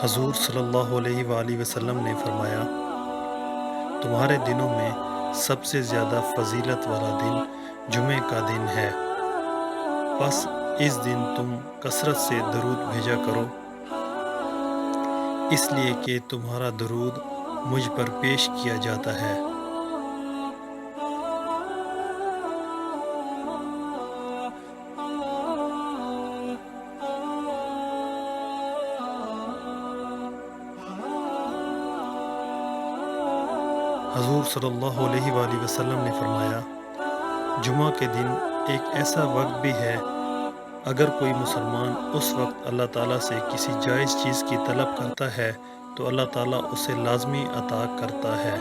حضور صلی اللہ علیہ وآلہ وسلم نے فرمایا، تمہارے دنوں میں سب سے زیادہ فضیلت والا دن جمعے کا دن ہے، بس اس دن تم کثرت سے درود بھیجا کرو، اس لیے کہ تمہارا درود مجھ پر پیش کیا جاتا ہے۔ حضور صلی اللہ علیہ وآلہ وسلم نے فرمایا، جمعہ کے دن ایک ایسا وقت بھی ہے، اگر کوئی مسلمان اس وقت اللہ تعالیٰ سے کسی جائز چیز کی طلب کرتا ہے تو اللہ تعالیٰ اسے لازمی عطا کرتا ہے۔